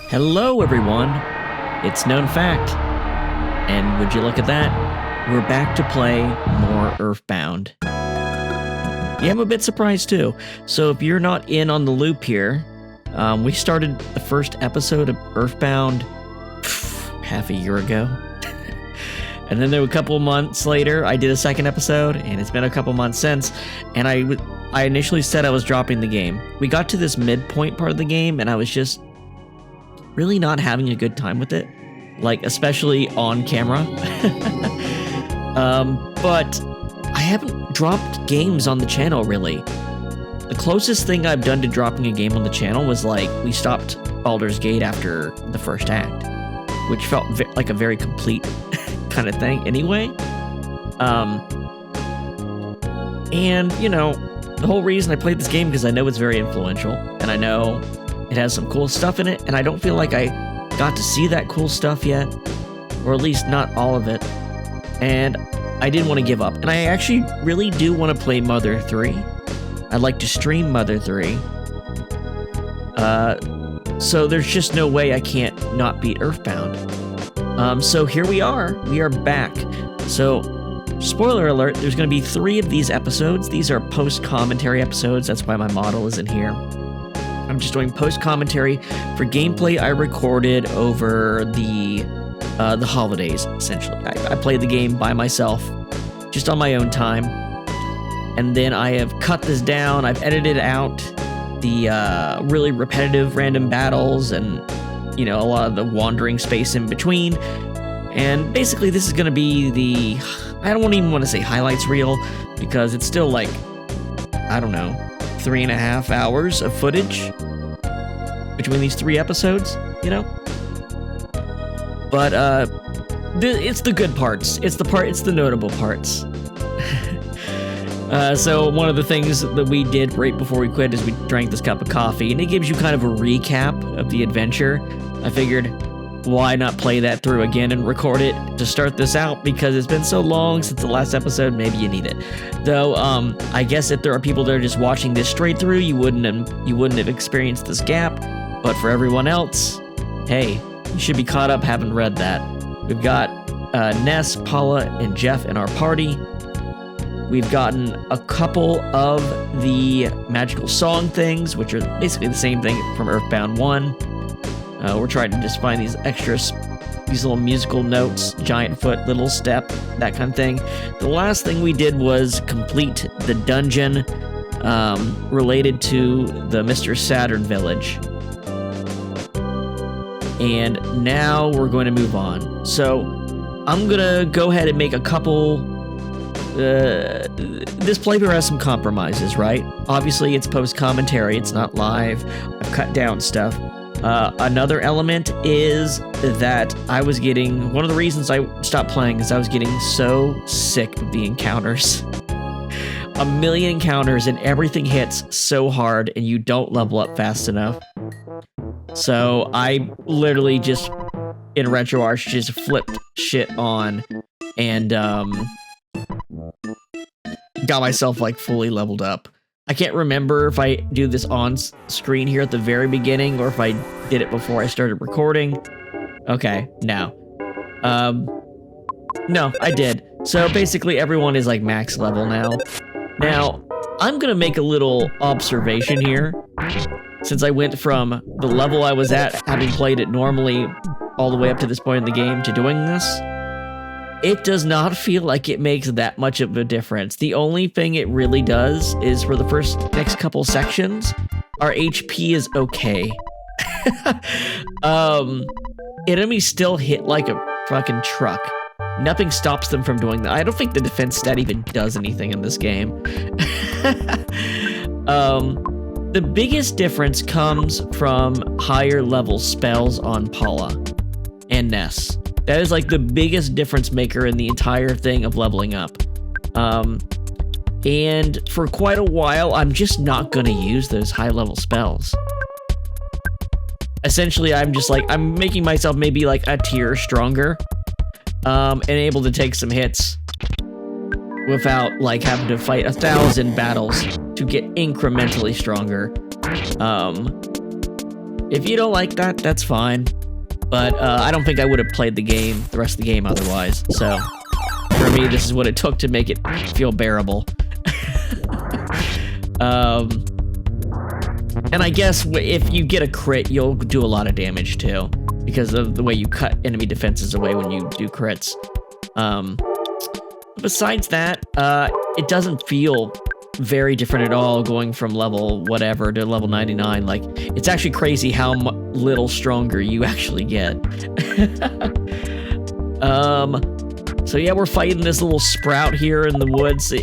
Hello, everyone. It's known fact. And would you look at that? We're back to play more Earthbound. Yeah, I'm a bit surprised too. So if you're not in on the loop here, we started the first episode of Earthbound half a year ago. And then there were a couple of months later, I did a second episode, and it's been a couple months since, and I initially said I was dropping the game. We got to this midpoint part of the game, and I was just really not having a good time with it, like especially on camera. But I haven't dropped games on the channel really. The closest thing I've done to dropping a game on the channel was like we stopped Baldur's Gate after the first act, which felt like a very complete kind of thing anyway. And you know, the whole reason I played this game because I know it's very influential and I know it has some cool stuff in it, and I don't feel like I got to see that cool stuff yet, or at least not all of it, and I didn't want to give up. And I actually really do want to play Mother 3. I'd like to stream Mother 3. So there's just no way I can't not beat Earthbound. So here we are back. So, spoiler alert, there's going to be 3 of these episodes. These are post-commentary episodes, that's why my model is in here. I'm just doing post-commentary for gameplay I recorded over the holidays, essentially. I played the game by myself, just on my own time, and then I have cut this down. I've edited out the really repetitive random battles and, you know, a lot of the wandering space in between. And basically this is going to be the, I don't even want to say highlights reel, because it's still like, I don't know, 3.5 hours of footage between these 3 episodes, you know? But it's the good parts. It's the notable parts. So one of the things that we did right before we quit is we drank this cup of coffee, and it gives you kind of a recap of the adventure. I figured, why not play that through again and record it to start this out, because it's been so long since the last episode, maybe you need it. Though, I guess if there are people that are just watching this straight through, you wouldn't have experienced this gap. But for everyone else, hey, you should be caught up having read that. We've got Ness, Paula, and Jeff in our party. We've gotten a couple of the magical song things, which are basically the same thing from Earthbound 1. We're trying to just find these extras, these little musical notes, giant foot, little step, that kind of thing. The last thing we did was complete the dungeon related to the Mr. Saturn village. And now we're going to move on. So I'm going to go ahead and make a couple... this playthrough has some compromises, right? Obviously, it's post-commentary. It's not live. I've cut down stuff. Another element is that I was getting... One of the reasons I stopped playing is I was getting so sick of the encounters. A million encounters and everything hits so hard and you don't level up fast enough. So I literally just, in RetroArch, just flipped shit on and got myself like fully leveled up. I can't remember if I do this on screen here at the very beginning or if I did it before I started recording. Okay, no. No, I did. So basically everyone is like max level now. Now, I'm gonna make a little observation here. Since I went from the level I was at, having played it normally, all the way up to this point in the game to doing this, it does not feel like it makes that much of a difference. The only thing it really does is for the next couple sections, our HP is okay. Enemies still hit like a fucking truck. Nothing stops them from doing that. I don't think the defense stat even does anything in this game. The biggest difference comes from higher level spells on Paula and Ness. That is like the biggest difference maker in the entire thing of leveling up. And for quite a while, I'm just not gonna use those high level spells. Essentially, I'm making myself maybe like a tier stronger, and able to take some hits without like having to fight 1,000 battles to get incrementally stronger. If you don't like that, that's fine. But I don't think I would have played the rest of the game otherwise. So for me, this is what it took to make it feel bearable. And I guess if you get a crit, you'll do a lot of damage too, because of the way you cut enemy defenses away when you do crits. Besides that, it doesn't feel very different at all going from level whatever to level 99. Like, it's actually crazy how little stronger you actually get. So yeah, we're fighting this little sprout here in the woods.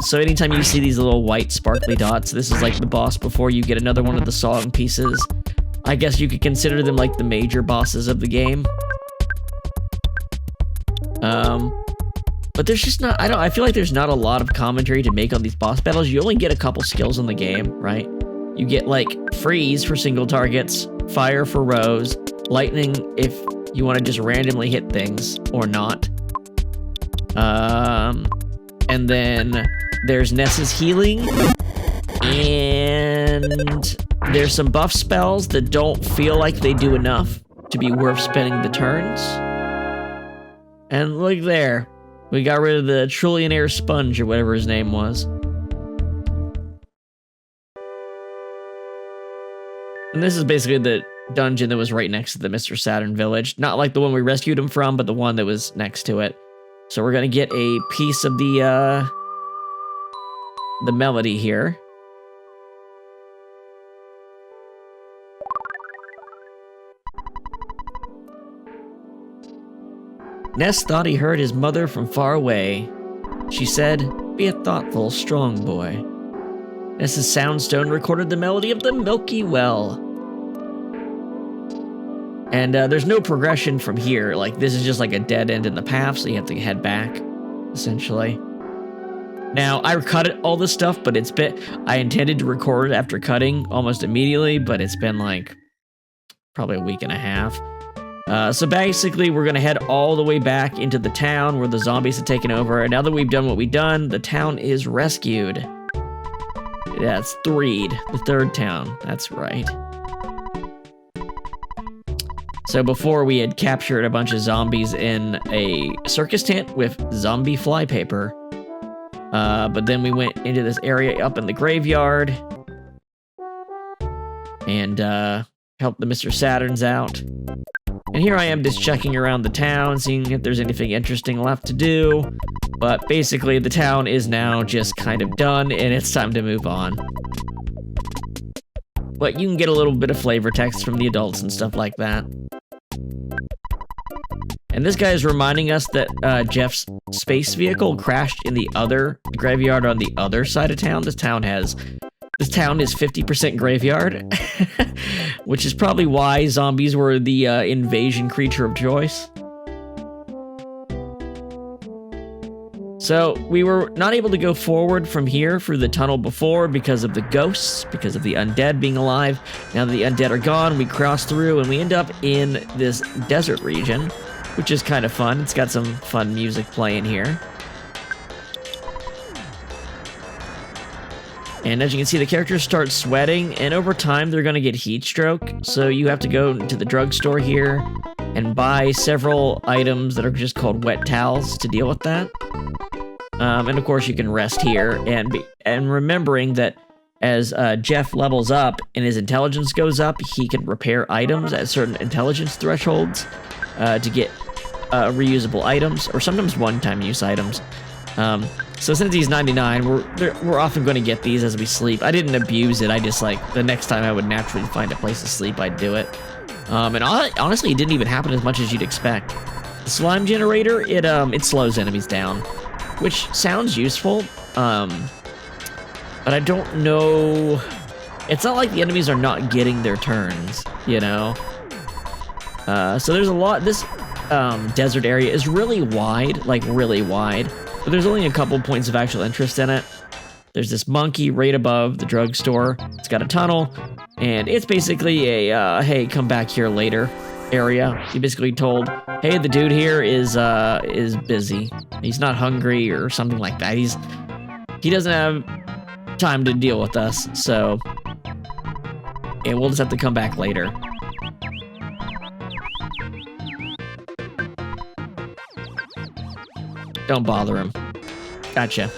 So anytime you see these little white sparkly dots, this is like the boss before you get another one of the song pieces. I guess you could consider them like the major bosses of the game. But there's just not, I feel like there's not a lot of commentary to make on these boss battles. You only get a couple skills in the game, right? You get like freeze for single targets, fire for rows, lightning if you want to just randomly hit things or not. And then there's Ness's healing, and there's some buff spells that don't feel like they do enough to be worth spending the turns. And look there. We got rid of the trillionaire sponge or whatever his name was. And this is basically the dungeon that was right next to the Mr. Saturn village. Not like the one we rescued him from, but the one that was next to it. So we're gonna get a piece of the melody here. Ness thought he heard his mother from far away. She said, "Be a thoughtful, strong boy." Ness's soundstone recorded the melody of the Milky Well. And there's no progression from here. Like, this is just like a dead end in the path, so you have to head back, essentially. Now, I cut all this stuff, but I intended to record after cutting almost immediately, but it's been like probably a week and a half. So basically, we're going to head all the way back into the town where the zombies have taken over. And now that we've done what we've done, the town is rescued. Yeah, it's Threed, the third town. That's right. So before, we had captured a bunch of zombies in a circus tent with zombie flypaper. But then we went into this area up in the graveyard and helped the Mr. Saturns out. And here I am just checking around the town, seeing if there's anything interesting left to do. But basically, the town is now just kind of done, and it's time to move on. But you can get a little bit of flavor text from the adults and stuff like that. And this guy is reminding us that Jeff's space vehicle crashed in the other graveyard on the other side of town. This town is 50% graveyard, which is probably why zombies were the invasion creature of choice. So we were not able to go forward from here through the tunnel before because of the ghosts, because of the undead being alive. Now that the undead are gone, we cross through and we end up in this desert region, which is kind of fun. It's got some fun music playing here. And as you can see, the characters start sweating, and over time, they're going to get heat stroke. So you have to go to the drugstore here and buy several items that are just called wet towels to deal with that. And of course, you can rest here, and remembering that as Jeff levels up and his intelligence goes up, he can repair items at certain intelligence thresholds to get reusable items, or sometimes one-time use items. So since he's 99, we're often going to get these as we sleep. I didn't abuse it. I just, like, the next time I would naturally find a place to sleep, I'd do it. And honestly, it didn't even happen as much as you'd expect. The slime generator, it slows enemies down, which sounds useful. But I don't know. It's not like the enemies are not getting their turns, you know? So there's a lot. This desert area is really wide, like really wide. But there's only a couple points of actual interest in it. There's this monkey right above the drugstore. It's got a tunnel, and it's basically a, hey, come back here later area. You basically told, hey, the dude here is busy. He's not hungry or something like that. He doesn't have time to deal with us, so and we'll just have to come back later. Don't bother him. Gotcha.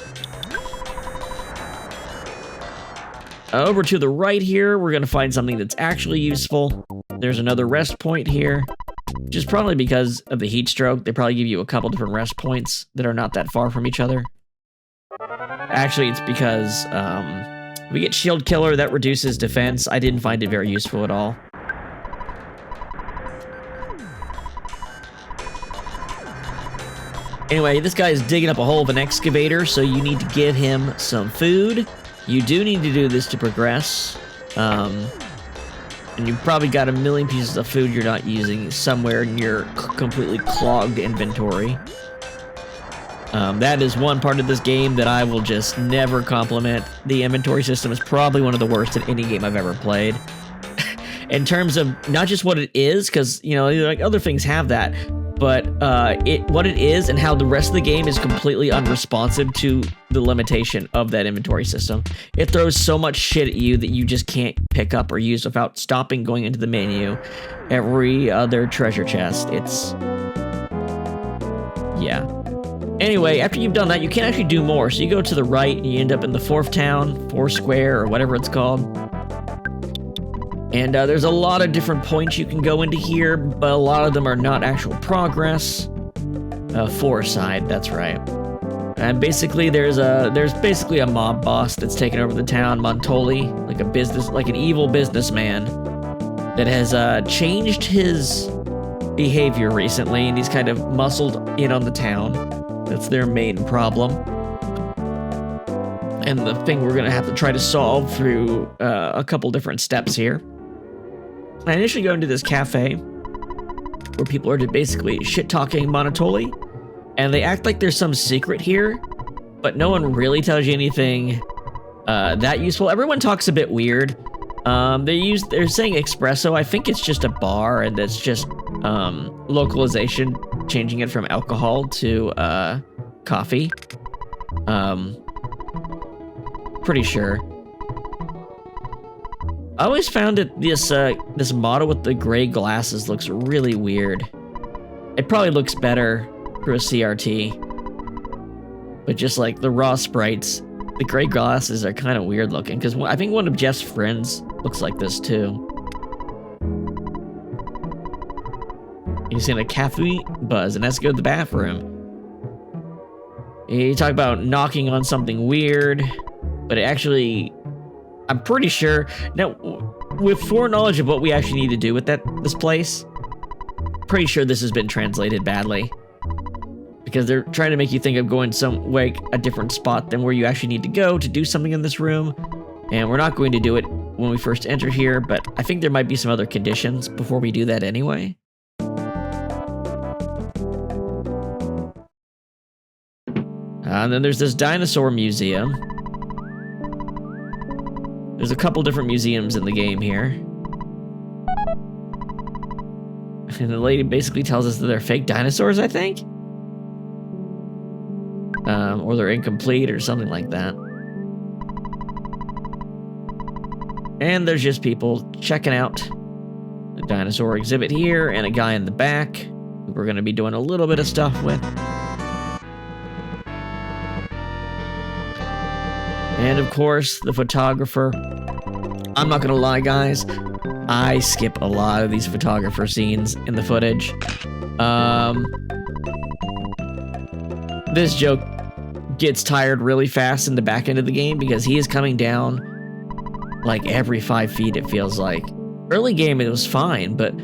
Over to the right here, we're going to find something that's actually useful. There's another rest point here, which is probably because of the heat stroke. They probably give you a couple different rest points that are not that far from each other. Actually, it's because we get Shield Killer, that reduces defense. I didn't find it very useful at all. Anyway, this guy is digging up a hole of an excavator, so you need to give him some food. You do need to do this to progress. And you've probably got a million pieces of food you're not using somewhere in your completely clogged inventory. That is one part of this game that I will just never compliment. The inventory system is probably one of the worst in any game I've ever played. In terms of not just what it is, because, you know, like other things have that, but what it is and how the rest of the game is completely unresponsive to the limitation of that inventory system. It throws so much shit at you that you just can't pick up or use without stopping, going into the menu. Every other treasure chest, it's... yeah. Anyway, after you've done that, you can actually do more. So you go to the right and you end up in the fourth town, Foursquare, or whatever it's called. And there's a lot of different points you can go into here, but a lot of them are not actual progress. Fourside, that's right. And basically, there's basically a mob boss that's taken over the town, Montoli, like an evil businessman that has changed his behavior recently, and he's kind of muscled in on the town. That's their main problem. And the thing we're gonna have to try to solve through a couple different steps here. I initially go into this cafe where people are basically shit-talking Monotoli, and they act like there's some secret here, but no one really tells you anything that useful. Everyone talks a bit weird. They're saying espresso. I think it's just a bar, and that's just localization, changing it from alcohol to coffee. Pretty sure. I always found that this model with the gray glasses looks really weird. It probably looks better for a CRT. But just like the raw sprites, the gray glasses are kind of weird looking, because I think one of Jeff's friends looks like this too. He's in a cafe buzz and has to go to the bathroom. You talk about knocking on something weird, but it actually... I'm pretty sure... Now, with foreknowledge of what we actually need to do with this place, pretty sure this has been translated badly. Because they're trying to make you think of going a different spot than where you actually need to go to do something in this room. And we're not going to do it when we first enter here, but I think there might be some other conditions before we do that anyway. And then there's this dinosaur museum. There's a couple different museums in the game here. And the lady basically tells us that they're fake dinosaurs, I think? Or they're incomplete or something like that. And there's just people checking out the dinosaur exhibit here and a guy in the back who we're going to be doing a little bit of stuff with. And of course, the photographer. I'm not gonna lie, guys. I skip a lot of these photographer scenes in the footage. This joke gets tired really fast in the back end of the game because he is coming down like every 5 feet, it feels like. Early game, it was fine, but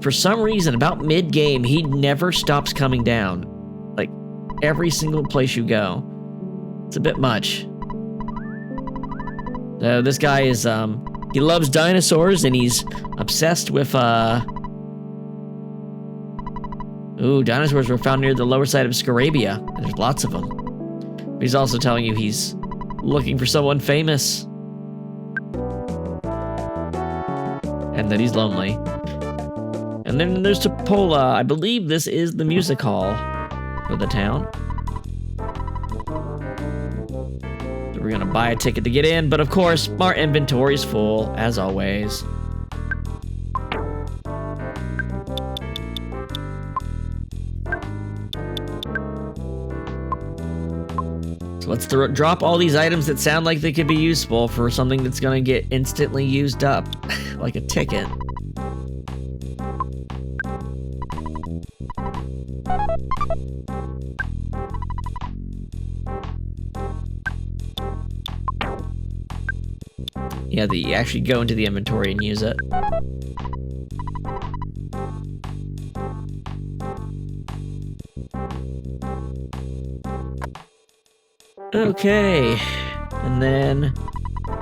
for some reason, about mid-game, he never stops coming down. Like, every single place you go. It's a bit much. This guy is, he loves dinosaurs, and he's obsessed with, dinosaurs were found near the lower side of Scarabia, and there's lots of them. But he's also telling you he's looking for someone famous. And that he's lonely. And then there's Topola. I believe this is the music hall for the town. We're gonna buy a ticket to get in, but of course, our inventory's full, as always. So let's drop all these items that sound like they could be useful for something that's gonna get instantly used up, like a ticket. Yeah, you actually go into the inventory and use it. Okay, and then,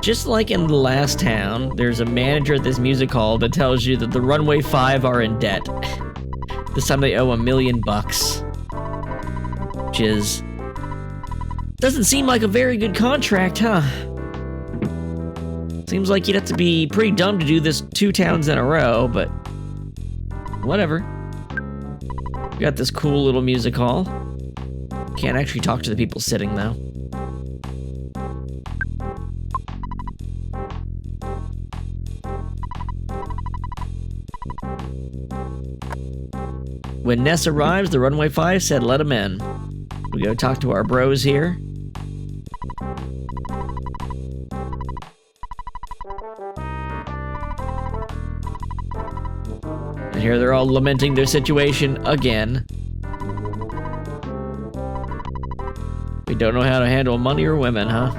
just like in the last town, there's a manager at this music hall that tells you that the Runway 5 are in debt. This time they owe $1 million, which is... doesn't seem like a very good contract, huh? Seems like you'd have to be pretty dumb to do this 2 towns in a row, but whatever. We got this cool little music hall. Can't actually talk to the people sitting, though. When Ness arrives, the Runway 5 said let him in. We go talk to our bros here. And here they're all lamenting their situation again. We don't know how to handle money or women, huh?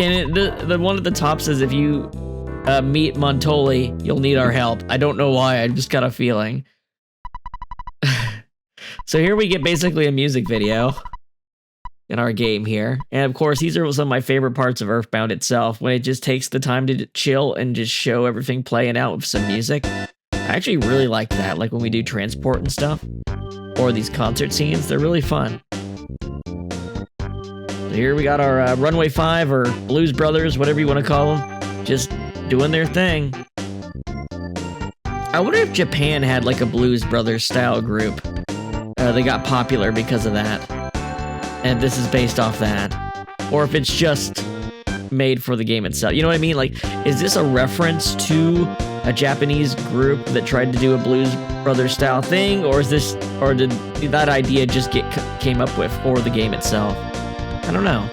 And the one at the top says if you meet Montoli, you'll need our help. I don't know why, I just got a feeling. So here we get basically a music video in our game here. And of course, these are some of my favorite parts of Earthbound itself, when it just takes the time to chill and just show everything playing out with some music. I actually really like that, like when we do transport and stuff, or these concert scenes, they're really fun. So here we got our Runway 5, or Blues Brothers, whatever you want to call them, just doing their thing. I wonder if Japan had like a Blues Brothers style group. They got popular because of that. And this is based off that. Or if it's just made for the game itself. You know what I mean? Like, is this a reference to a Japanese group that tried to do a Blues Brothers style thing? Or is this, or did that idea just came up with for the game itself? I don't know.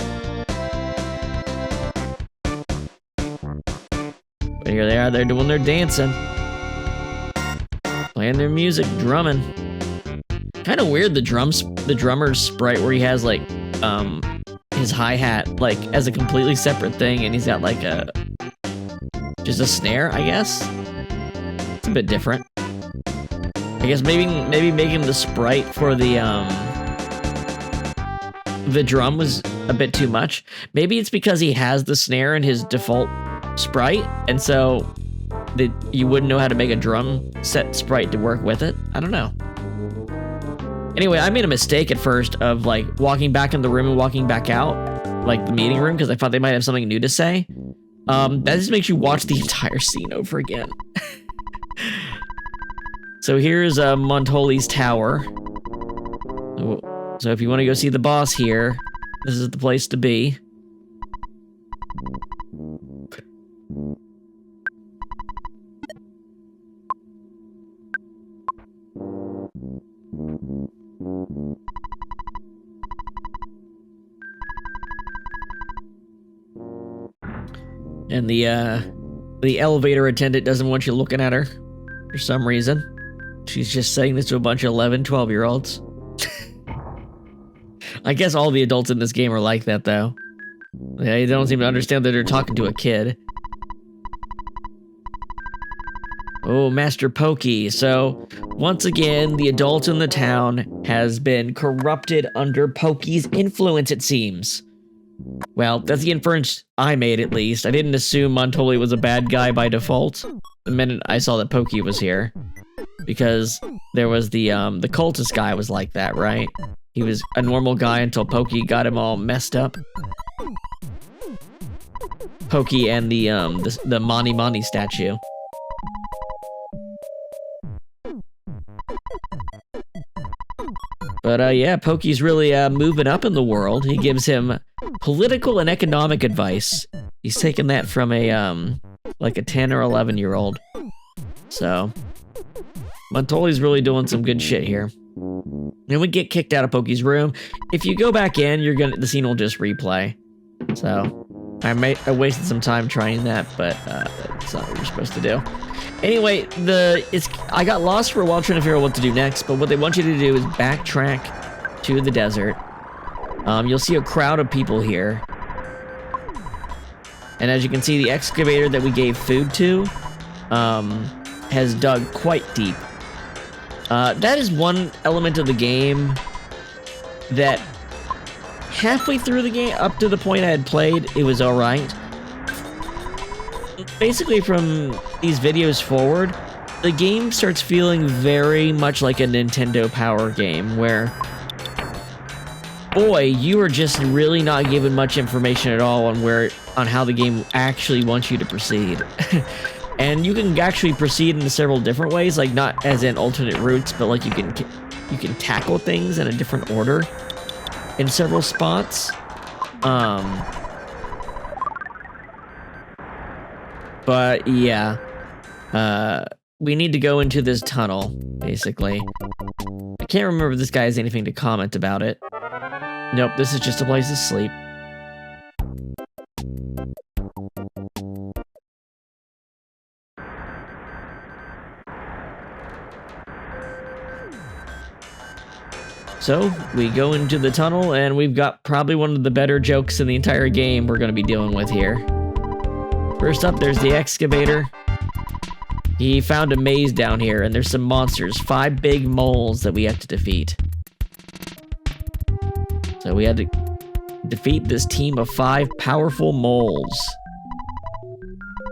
But here they are, they're doing their dancing. Playing their music, drumming. Kind of weird, the drummer's sprite where he has like his hi-hat like as a completely separate thing, and he's got like just a snare, I guess. It's a bit different. I guess maybe making the sprite for the drum was a bit too much. Maybe it's because he has the snare in his default sprite, and so that you wouldn't know how to make a drum set sprite to work with it. I don't know. Anyway, I made a mistake at first of like walking back in the room and walking back out, like the meeting room, because I thought they might have something new to say. That just makes you watch the entire scene over again. So here's Montoli's tower. So if you want to go see the boss here, this is the place to be. And the elevator attendant doesn't want you looking at her for some reason. She's just saying this to a bunch of 11, 12-year-olds. I guess all the adults in this game are like that, though. They don't seem to understand that they're talking to a kid. Oh, Master Pokey. So, once again, the adult in the town has been corrupted under Pokey's influence, it seems. Well, that's the inference I made, at least. I didn't assume Montoli was a bad guy by default the minute I saw that Pokey was here. Because there was the cultist guy was like that, right? He was a normal guy until Pokey got him all messed up. Pokey and the Mani Mani statue. But yeah, Pokey's really moving up in the world. He gives him political and economic advice. He's taking that from a like a 10 or 11-year-old. So Montoli's really doing some good shit here. And we get kicked out of Pokey's room. If you go back in, the scene will just replay. So I wasted some time trying that, but that's not what you're supposed to do. Anyway, I got lost for a while trying to figure out what to do next, but what they want you to do is backtrack to the desert. You'll see a crowd of people here. And as you can see, the excavator that we gave food to has dug quite deep. That is one element of the game that halfway through the game, up to the point I had played, it was alright. Basically from these videos forward, the game starts feeling very much like a Nintendo Power game, where, boy, you are just really not given much information at all on how the game actually wants you to proceed. And you can actually proceed in several different ways, like not as in alternate routes, but like you can tackle things in a different order in several spots. But yeah, we need to go into this tunnel, basically. I can't remember if this guy has anything to comment about it. Nope, this is just a place to sleep. So, we go into the tunnel, and we've got probably one of the better jokes in the entire game we're going to be dealing with here. First up, there's the excavator. He found a maze down here, and there's some monsters. 5 big moles that we have to defeat. So we had to defeat this team of 5 powerful moles.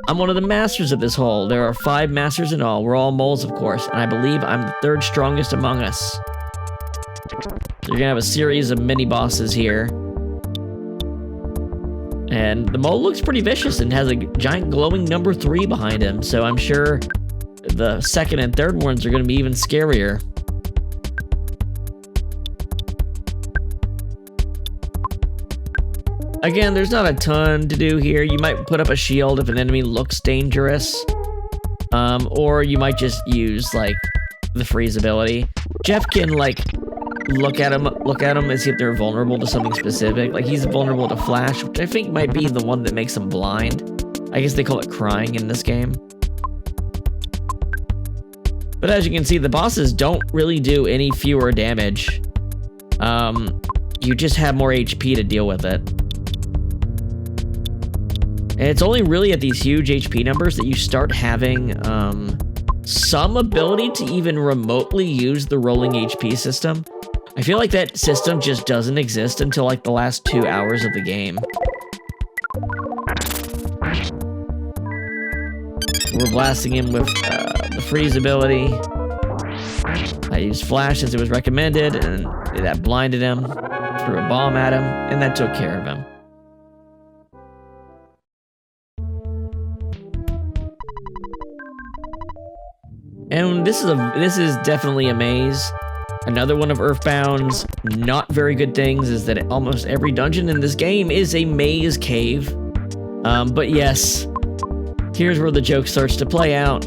I'm one of the masters of this hole. There are 5 masters in all. We're all moles, of course, and I believe I'm the 3rd strongest among us. So you're gonna have a series of mini-bosses here. And the mole looks pretty vicious and has a giant glowing number 3 behind him, so I'm sure the 2nd and 3rd ones are gonna be even scarier. Again, there's not a ton to do here. You might put up a shield if an enemy looks dangerous. Or you might just use, like, the freeze ability. Jeff can, like, look at them and see if they're vulnerable to something specific. Like, he's vulnerable to flash, which I think might be the one that makes him blind. I guess they call it crying in this game. But as you can see, the bosses don't really do any fewer damage. You just have more HP to deal with it. And it's only really at these huge HP numbers that you start having some ability to even remotely use the rolling HP system. I feel like that system just doesn't exist until like the last 2 hours of the game. We're blasting him with the freeze ability. I used flash as it was recommended, and that blinded him. Threw a bomb at him, and that took care of him. And this is definitely a maze. Another one of Earthbound's not very good things is that almost every dungeon in this game is a maze cave. But yes, here's where the joke starts to play out.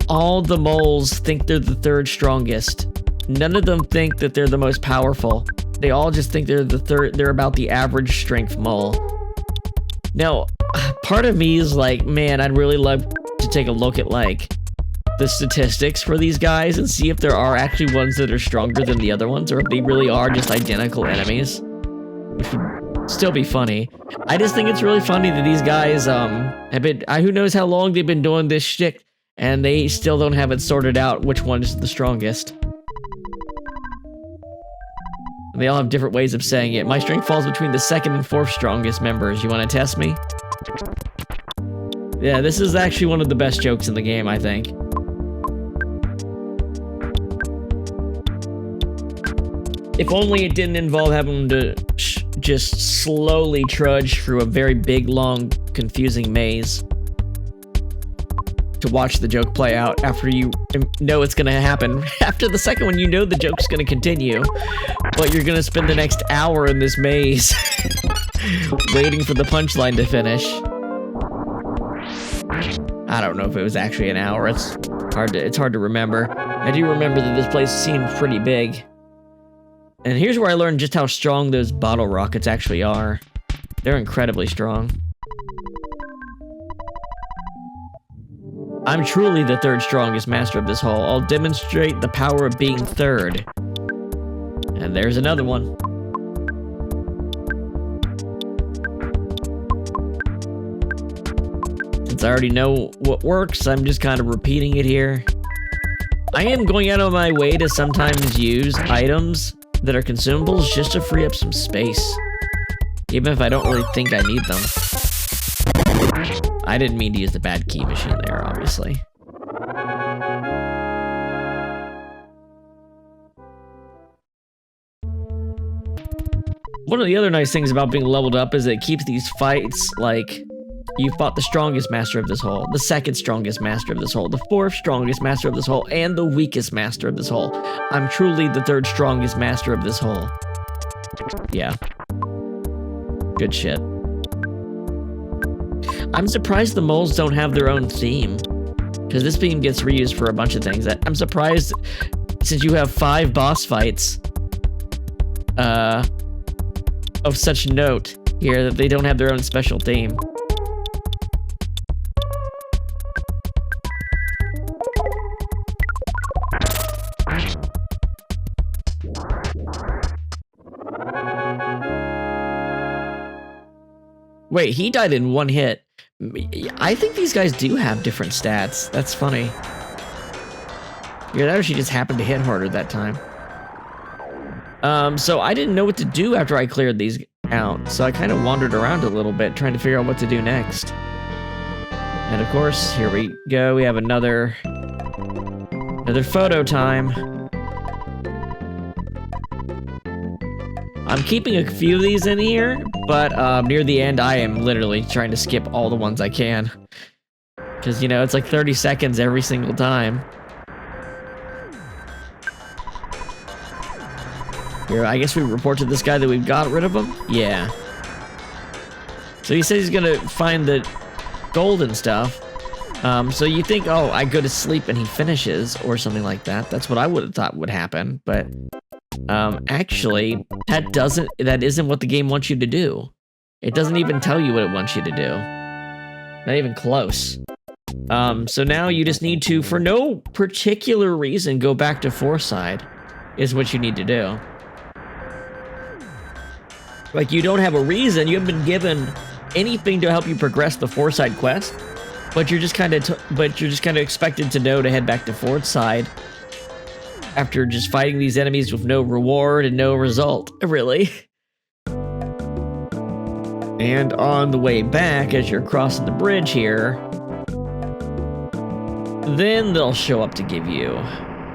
All the moles think they're the 3rd strongest. None of them think that they're the most powerful. They all just think they're about the average strength mole. Now, part of me is like, man, I'd really love to take a look at like the statistics for these guys and see if there are actually ones that are stronger than the other ones, or if they really are just identical enemies, which would still be funny. I just think it's really funny that these guys have been, who knows how long they've been doing this shtick, and they still don't have it sorted out which one is the strongest. They all have different ways of saying it. My strength falls between the 2nd and 4th strongest members. You want to test me? Yeah, this is actually one of the best jokes in the game, I think. If only it didn't involve having to just slowly trudge through a very big, long, confusing maze to watch the joke play out after you know it's gonna happen. After the second one, you know the joke's gonna continue, but you're gonna spend the next hour in this maze waiting for the punchline to finish. I don't know if it was actually an hour. It's hard to remember. I do remember that this place seemed pretty big. And here's where I learned just how strong those bottle rockets actually are. They're incredibly strong. I'm truly the third strongest master of this hall. I'll demonstrate the power of being third. And there's another one. Since I already know what works, I'm just kind of repeating it here. I am going out of my way to sometimes use items that are consumables just to free up some space. Even if I don't really think I need them. I didn't mean to use the bad key machine there, obviously. One of the other nice things about being leveled up is it keeps these fights like you fought the strongest master of this hole, the second strongest master of this hole, the fourth strongest master of this hole, and the weakest master of this hole. I'm truly the third strongest master of this hole. Yeah. Good shit. I'm surprised the moles don't have their own theme, because this theme gets reused for a bunch of things. I'm surprised, since you have 5 boss fights of such note here, that they don't have their own special theme. Wait, he died in 1 hit. I think these guys do have different stats. That's funny. Yeah, that actually just happened to hit harder that time. So I didn't know what to do after I cleared these out. So I kind of wandered around a little bit trying to figure out what to do next. And of course, here we go. We have another photo time. I'm keeping a few of these in here, but near the end, I am literally trying to skip all the ones I can. Because, you know, it's like 30 seconds every single time. Here, I guess we report to this guy that we've got rid of him? Yeah. So he says he's gonna find the gold and stuff. So you think, oh, I go to sleep and he finishes, or something like that. That's what I would have thought would happen, but... actually, that isn't what the game wants you to do. It doesn't even tell you what it wants you to do. Not even close. So now you just need to, for no particular reason, go back to Fourside, is what you need to do. Like, you don't have a reason, you haven't been given anything to help you progress the Fourside quest, but you're just kind of expected to know to head back to Fourside after just fighting these enemies with no reward and no result, really. And on the way back, as you're crossing the bridge here, then they'll show up to give you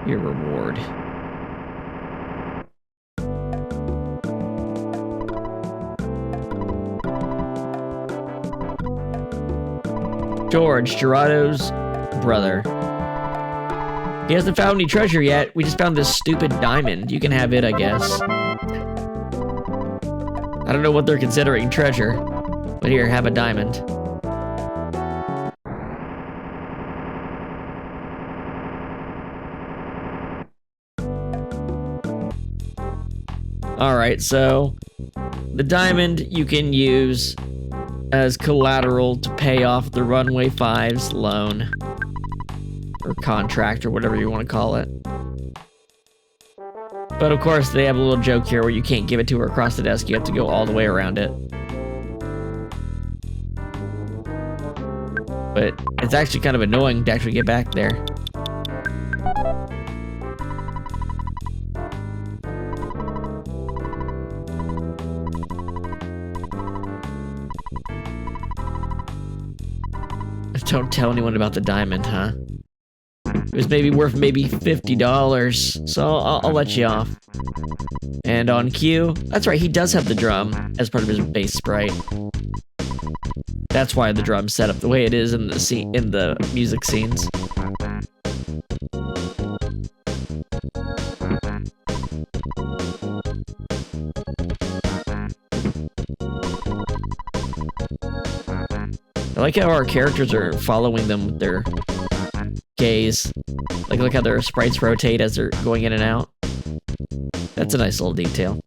your reward. George, Gerado's brother. He hasn't found any treasure yet. We just found this stupid diamond. You can have it, I guess. I don't know what they're considering treasure, but here, have a diamond. Alright, so the diamond you can use as collateral to pay off the Runway 5's loan. Or contract, or whatever you want to call it. But of course, they have a little joke here where you can't give it to her across the desk, you have to go all the way around it. But it's actually kind of annoying to actually get back there. Don't tell anyone about the diamond, huh? It was maybe worth maybe $50, so I'll let you off. And on cue, that's right, he does have the drum as part of his bass sprite. That's why the drum's set up the way it is in the music scenes. I like how our characters are following them with their gaze. Like, look how their sprites rotate as they're going in and out. That's a nice little detail.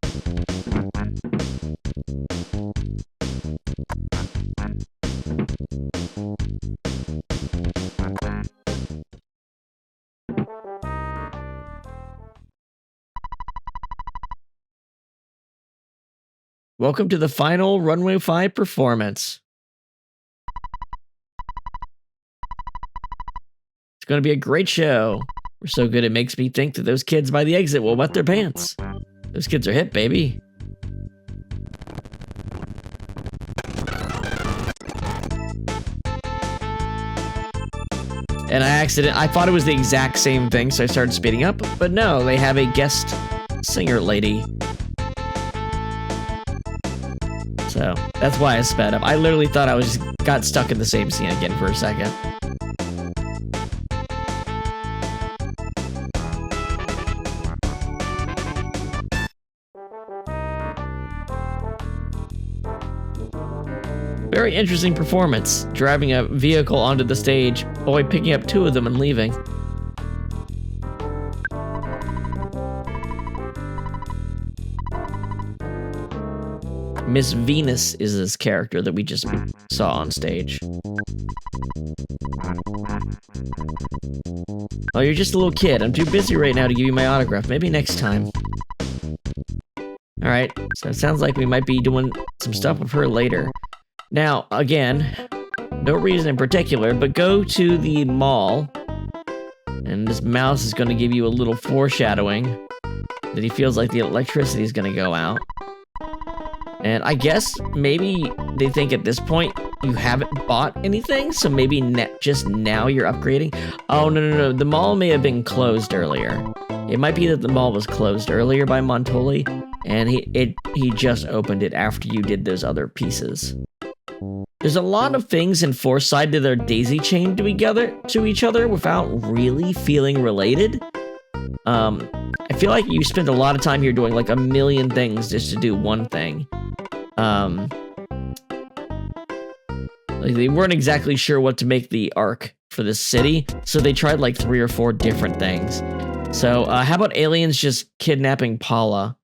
Welcome to the final Runway 5 performance. It's going to be a great show. We're so good it makes me think that those kids by the exit will wet their pants. Those kids are hip, baby. And I thought it was the exact same thing, so I started speeding up. But no, they have a guest singer lady. So that's why I sped up. I literally thought I got stuck in the same scene again for a second. Very interesting performance, driving a vehicle onto the stage, only picking up 2 of them and leaving. Miss Venus is this character that we just saw on stage. Oh, you're just a little kid. I'm too busy right now to give you my autograph. Maybe next time. Alright, so it sounds like we might be doing some stuff with her later. Now, again, no reason in particular, but go to the mall, and this mouse is going to give you a little foreshadowing that he feels like the electricity is going to go out. And I guess maybe they think at this point you haven't bought anything, so maybe just now you're upgrading. Oh, no. The mall may have been closed earlier. It might be that the mall was closed earlier by Montoli, and he just opened it after you did those other pieces. There's a lot of things in Fourside that are daisy-chained to each other without really feeling related. I feel like you spent a lot of time here doing like a million things just to do one thing. Like they weren't exactly sure what to make the arc for this city, so they tried like 3 or 4 different things. So how about aliens just kidnapping Paula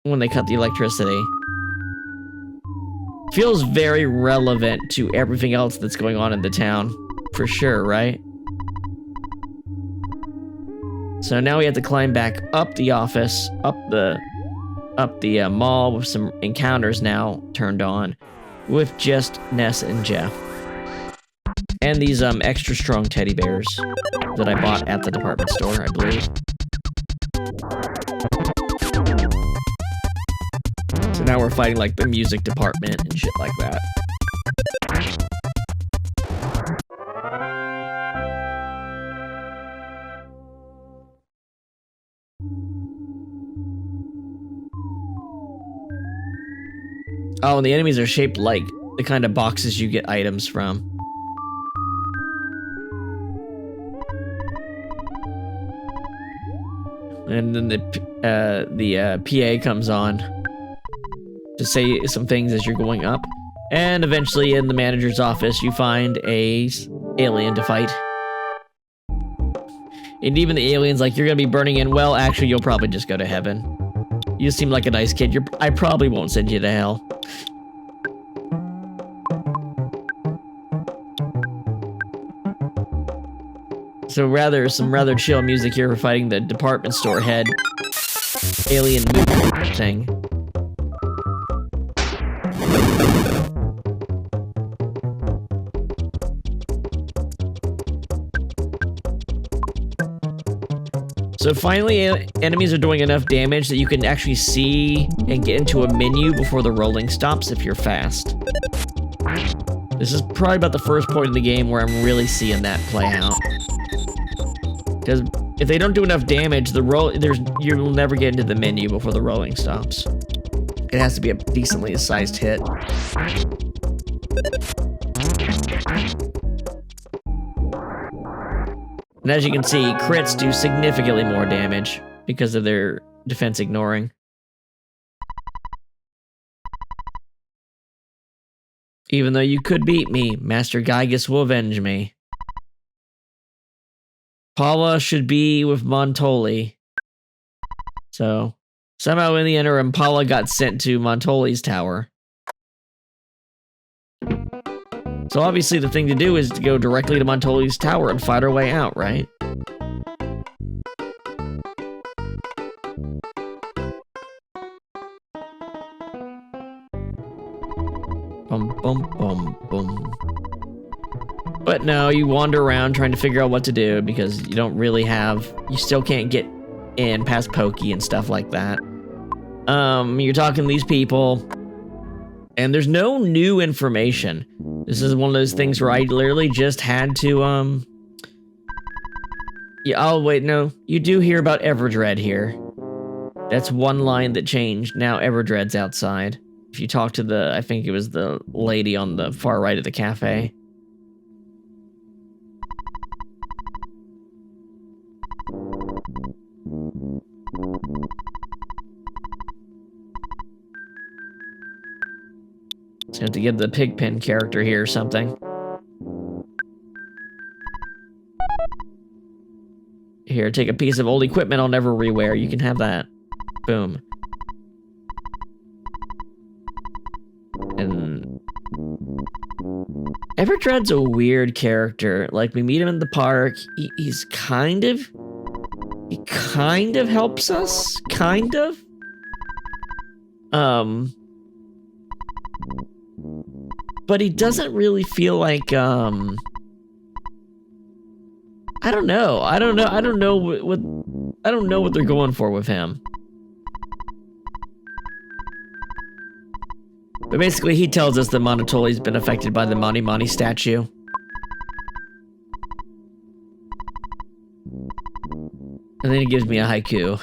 when they cut the electricity? Feels very relevant to everything else that's going on in the town, for sure, right? So now we have to climb back up the office, up the mall with some encounters now turned on with just Ness and Jeff. And these extra strong teddy bears that I bought at the department store, I believe. So now we're fighting like the music department and shit like that. Oh, and the enemies are shaped like the kind of boxes you get items from. And then the PA comes on to say some things as you're going up. And eventually in the manager's office, you find a alien to fight. And even the alien's like, you're gonna be burning in. Well, actually, you'll probably just go to heaven. You seem like a nice kid. I probably won't send you to hell. So some rather chill music here for fighting the department store head alien movement thing. So finally, enemies are doing enough damage that you can actually see and get into a menu before the rolling stops if you're fast. This is probably about the first point in the game where I'm really seeing that play out. Because if they don't do enough damage, you'll never get into the menu before the rolling stops. It has to be a decently sized hit. And as you can see, crits do significantly more damage because of their defense ignoring. Even though you could beat me, Master Gygus will avenge me. Paula should be with Montoli. So, somehow in the interim, Paula got sent to Montoli's tower. So obviously the thing to do is to go directly to Montoli's tower and fight our way out, right? Bum, bum, bum, bum. But no, you wander around trying to figure out what to do because you don't really have... You still can't get in past Pokey and stuff like that. You're talking to these people, and there's no new information. This is one of those things where I literally just had to, Yeah, oh, wait, no. You do hear about Everdread here. That's one line that changed. Now Everdread's outside. If you talk to the... I think it was the lady on the far right of the cafe. Just have to give the Pigpen character here something. Here, take a piece of old equipment I'll never rewear. You can have that. Boom. And... Everdread's a weird character. Like, we meet him in the park. He's kind of... He kind of helps us. Kind of. But he doesn't really feel like, I don't know. I don't know what they're going for with him. But basically, he tells us that Montoli's been affected by the Mani Mani statue. And then he gives me a haiku.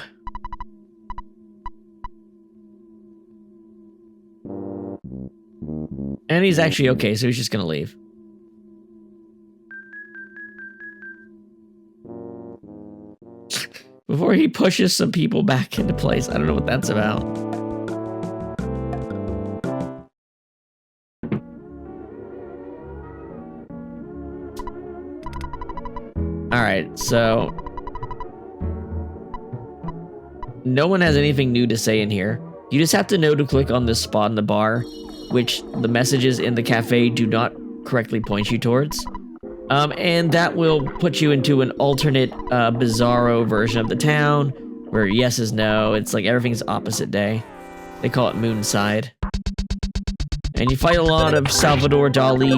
And he's actually okay, so he's just gonna leave. Before he pushes some people back into place. I don't know what that's about. Alright, so... No one has anything new to say in here. You just have to know to click on this spot in the bar, which the messages in the cafe do not correctly point you towards. And that will put you into an alternate, bizarro version of the town, where yes is no, it's like everything's opposite day. They call it Moonside. And you fight a lot of Salvador Dali,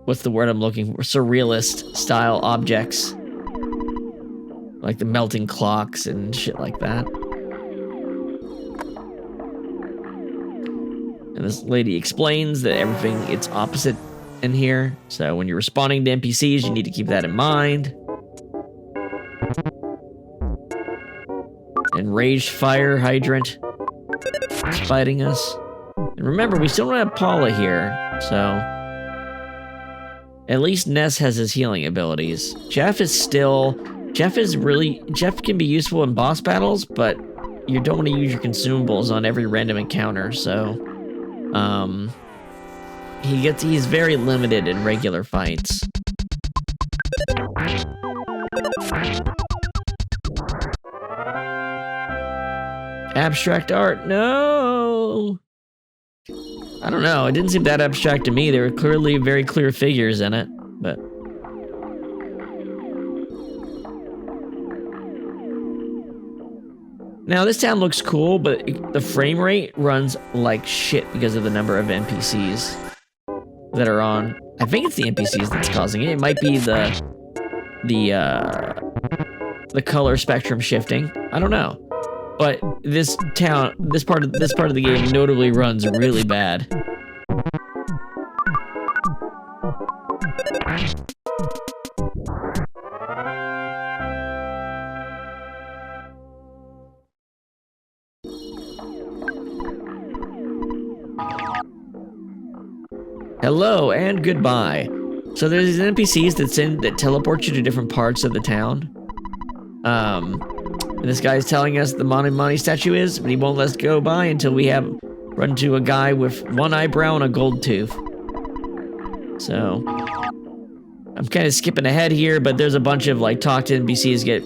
what's the word I'm looking for? Surrealist style objects. Like the melting clocks and shit like that. And this lady explains that everything, it's opposite in here. So when you're responding to NPCs, you need to keep that in mind. And Rage Fire Hydrant is fighting us. And remember, we still don't have Paula here, so... At least Ness has his healing abilities. Jeff can be useful in boss battles, but you don't want to use your consumables on every random encounter, so... He's very limited in regular fights. Abstract art, no! I don't know, it didn't seem that abstract to me. There were clearly very clear figures in it, but... Now, this town looks cool, but the frame rate runs like shit because of the number of NPCs that are on. I think it's the NPCs that's causing it. It might be the color spectrum shifting. I don't know. But this part of the game notably runs really bad. Hello and goodbye. So there's these NPCs that teleport you to different parts of the town. And this guy's telling us the Mani Mani statue is, but he won't let us go by until we have run into a guy with one eyebrow and a gold tooth. So I'm kind of skipping ahead here, but there's a bunch of like talk to NPCs get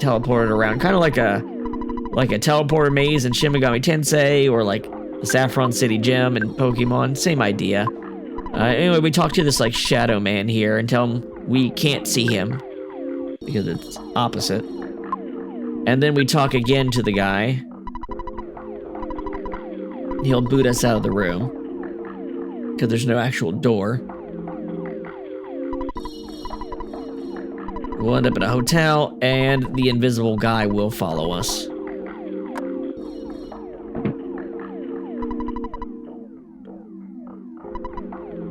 teleported around, kind of like a teleporter maze in Shin Megami Tensei, or like the Saffron City Gym in Pokemon. Same idea. Anyway, we talk to this like shadow man here and tell him we can't see him because it's opposite. And then we talk again to the guy. He'll boot us out of the room because there's no actual door. We'll end up in a hotel, and the invisible guy will follow us.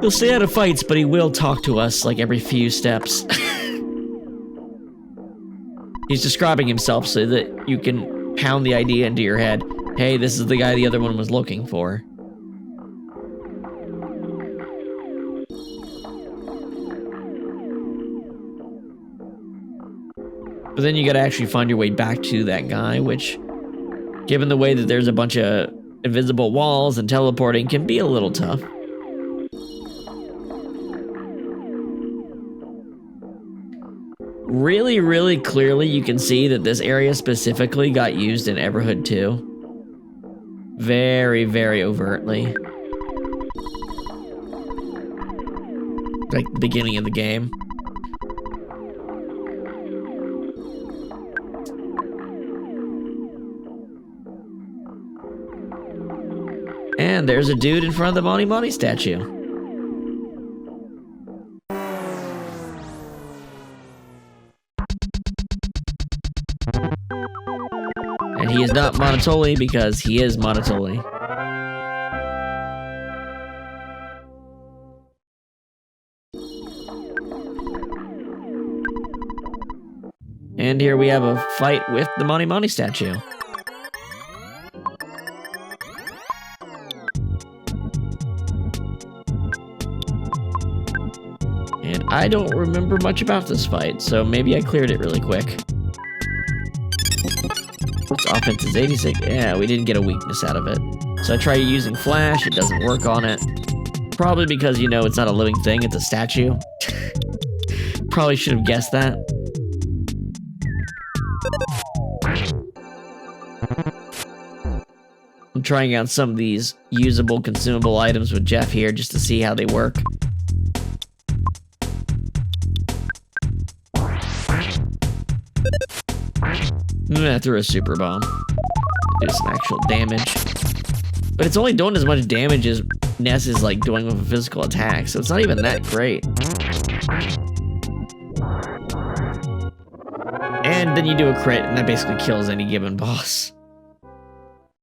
He'll stay out of fights, but he will talk to us like every few steps. He's describing himself so that you can pound the idea into your head. Hey, this is the guy the other one was looking for. But then you gotta actually find your way back to that guy, which, given the way that there's a bunch of invisible walls and teleporting, can be a little tough. Really, really clearly you can see that this area specifically got used in Everhood 2. Very, very overtly. Like the beginning of the game. And there's a dude in front of the Money Money statue. And he is not Monotoli because he is Monotoli. And here we have a fight with the Money Money statue. And I don't remember much about this fight, so maybe I cleared it really quick. Its offense is 86. Yeah, we didn't get a weakness out of it. So I tried using Flash, it doesn't work on it. Probably because, you know, it's not a living thing, it's a statue. Probably should have guessed that. I'm trying out some of these usable, consumable items with Jeff here just to see how they work. I'm gonna throw a super bomb. Do some actual damage. But it's only doing as much damage as Ness is like doing with a physical attack, so it's not even that great. And then you do a crit, and that basically kills any given boss.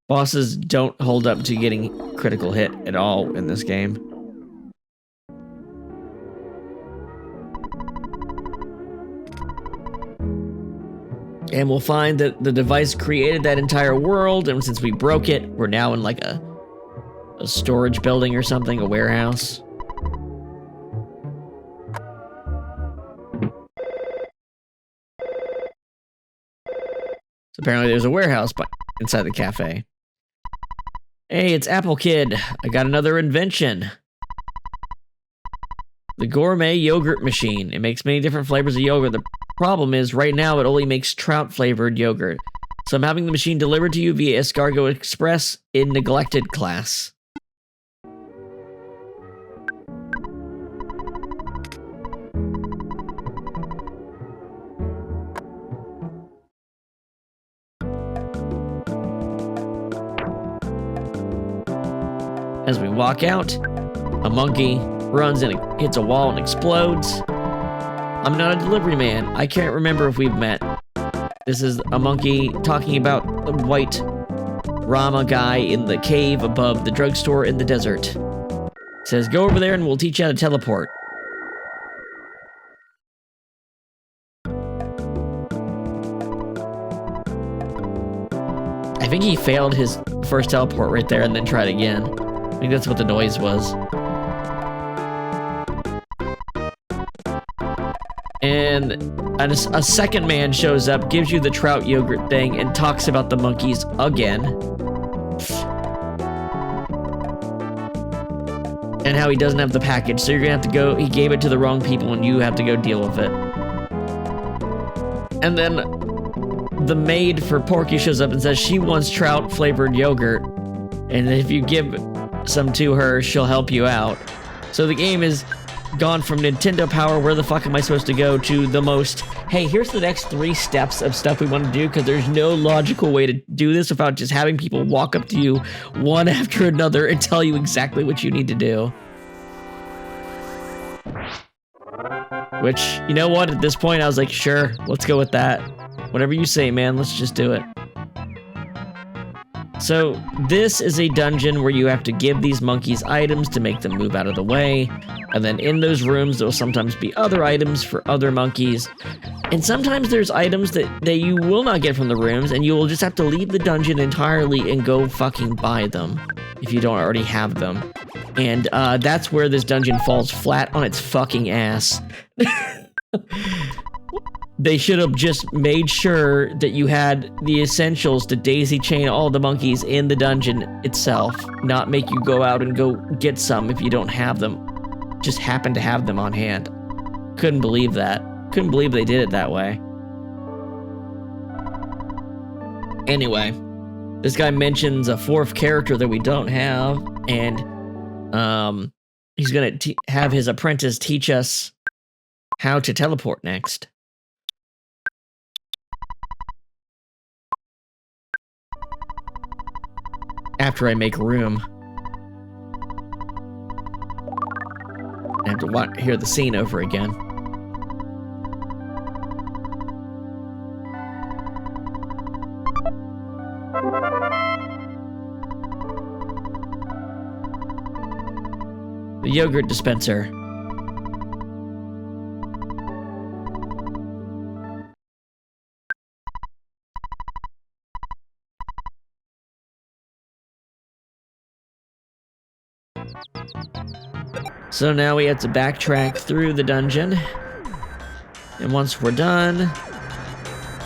Bosses don't hold up to getting critical hit at all in this game. And we'll find that the device created that entire world, and since we broke it, we're now in like a storage building or something, a warehouse. So apparently there's a warehouse inside the cafe. Hey, it's Apple Kid. I got another invention. The gourmet yogurt machine. It makes many different flavors of yogurt. The problem is, right now, it only makes trout-flavored yogurt. So I'm having the machine delivered to you via Escargot Express in neglected class. As we walk out, a monkey runs and hits a wall and explodes. I'm not a delivery man. I can't remember if we've met. This is a monkey talking about the white Rama guy in the cave above the drugstore in the desert. Says, go over there and we'll teach you how to teleport. I think he failed his first teleport right there and then tried again. I think that's what the noise was. And a second man shows up, gives you the trout yogurt thing, and talks about the monkeys again. and how he doesn't have the package. So you're gonna have to go, he gave it to the wrong people and you have to go deal with it. And then the maid for Porky shows up and says she wants trout flavored yogurt. And if you give some to her, she'll help you out. So the game is gone from Nintendo Power, where the fuck am I supposed to go, to the most, hey, here's the next 3 steps of stuff we want to do, because there's no logical way to do this without just having people walk up to you one after another and tell you exactly what you need to do. Which, you know what, at this point I was like, sure, let's go with that. Whatever you say, man, let's just do it. So this is a dungeon where you have to give these monkeys items to make them move out of the way. And then in those rooms, there will sometimes be other items for other monkeys. And sometimes there's items that you will not get from the rooms, and you will just have to leave the dungeon entirely and go fucking buy them if you don't already have them. And that's where this dungeon falls flat on its fucking ass. They should have just made sure that you had the essentials to daisy chain all the monkeys in the dungeon itself, not make you go out and go get some if you don't have them. Just happen to have them on hand. Couldn't believe that. Couldn't believe they did it that way. Anyway, this guy mentions a 4th character that we don't have, and he's gonna have his apprentice teach us how to teleport next. After I make room. I have to hear the scene over again. The yogurt dispenser. So now we have to backtrack through the dungeon. And once we're done,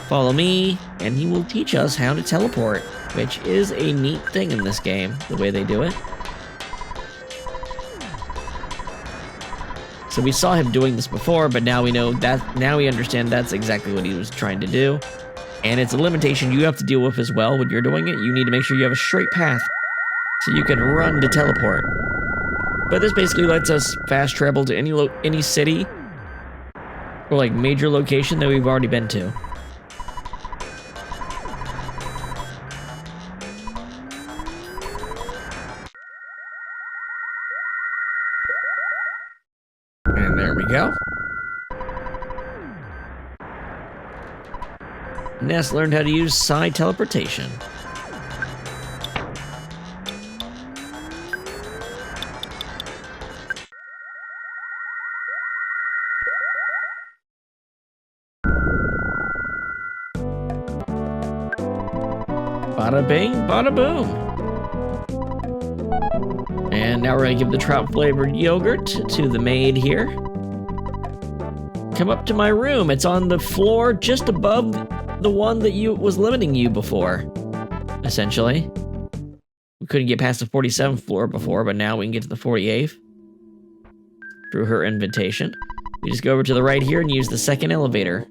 follow me, and he will teach us how to teleport, which is a neat thing in this game, the way they do it. So we saw him doing this before, but now we know that, now we understand that's exactly what he was trying to do. And it's a limitation you have to deal with as well when you're doing it. You need to make sure you have a straight path so you can run to teleport. But this basically lets us fast travel to any city or like major location that we've already been to. And there we go. Ness learned how to use side teleportation. Bada bing, bada boom. And now we're gonna give the trout flavored yogurt to the maid here. Come up to my room. It's on the floor just above the one that was limiting you before, essentially. We couldn't get past the 47th floor before, but now we can get to the 48th through her invitation. We just go over to the right here and use the 2nd elevator.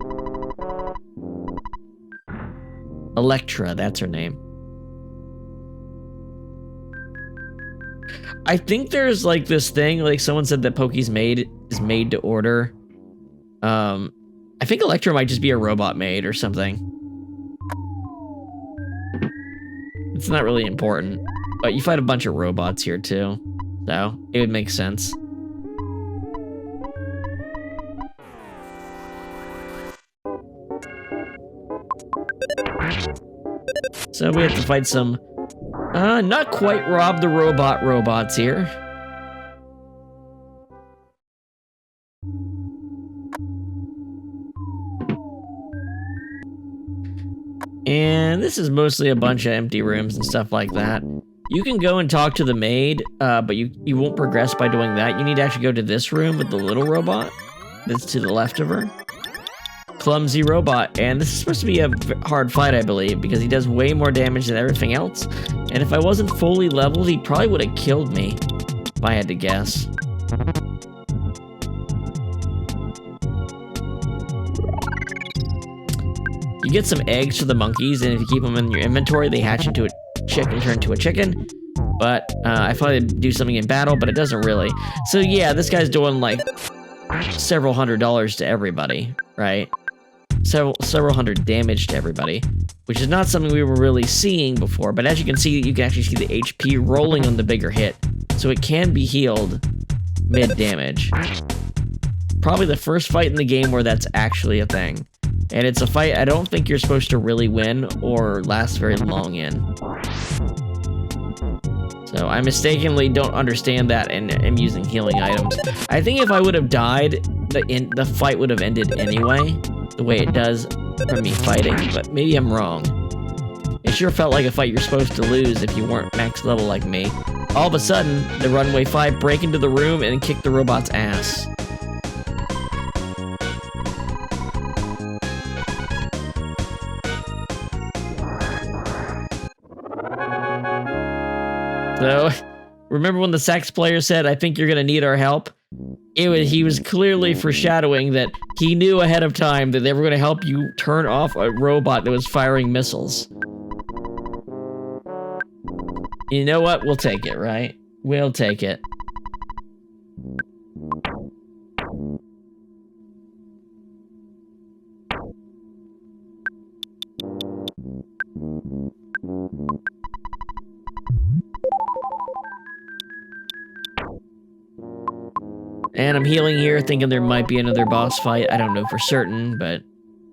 Electra, that's her name. I think there's like this thing, like someone said that Pokey's is made to order. I think Electra might just be a robot maid or something. It's not really important, but you fight a bunch of robots here too, so it would make sense. So we have to fight some, not quite Rob the Robot robots here. And this is mostly a bunch of empty rooms and stuff like that. You can go and talk to the maid, but you won't progress by doing that. You need to actually go to this room with the little robot that's to the left of her. Clumsy robot, and this is supposed to be a hard fight, I believe, because he does way more damage than everything else. And if I wasn't fully leveled, he probably would have killed me. if I had to guess. You get some eggs for the monkeys, and if you keep them in your inventory, they hatch into a chicken, turn into a chicken. But I thought it'd do something in battle, but it doesn't really. So yeah, this guy's doing like several $100s to everybody, right? Several hundred damage to everybody, which is not something we were really seeing before. But as you can see, you can actually see the HP rolling on the bigger hit, so it can be healed mid-damage. Probably the first fight in the game where that's actually a thing. And it's a fight I don't think you're supposed to really win or last very long in. So I mistakenly don't understand that and am using healing items. I think if I would have died, the fight would have ended anyway, the way it does from me fighting, but maybe I'm wrong. It sure felt like a fight you're supposed to lose if you weren't max level like me. All of a sudden, the Runway 5 break into the room and kick the robot's ass. So, remember when the sax player said, "I think you're gonna need our help"? He was clearly foreshadowing that he knew ahead of time that they were gonna help you turn off a robot that was firing missiles. You know what? We'll take it, right? We'll take it. And I'm healing here, thinking there might be another boss fight. I don't know for certain, but,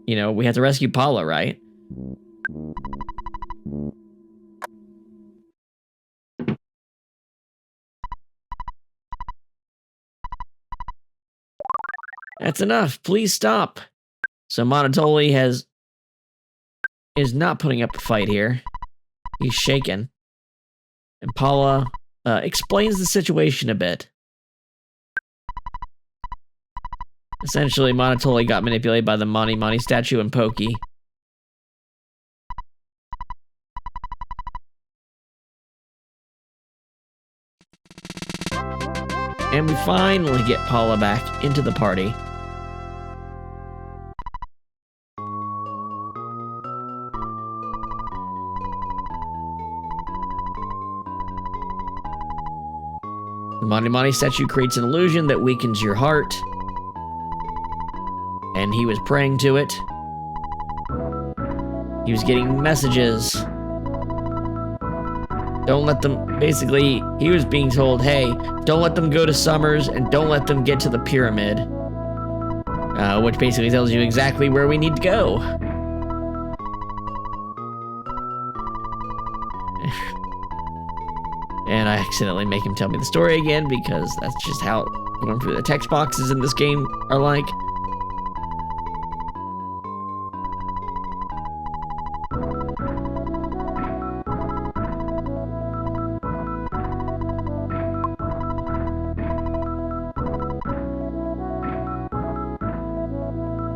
you know, we have to rescue Paula, right? That's enough. Please stop. So Monotoli is not putting up a fight here. He's shaken. And Paula explains the situation a bit. Essentially, Monotoli got manipulated by the Mani Mani statue and Pokey. And we finally get Paula back into the party. The Mani Mani statue creates an illusion that weakens your heart. And he was praying to it. He was getting messages. Don't let them, basically, he was being told, hey, don't let them go to Summers and don't let them get to the pyramid. Which basically tells you exactly where we need to go. And I accidentally make him tell me the story again because that's just how going through the text boxes in this game are like.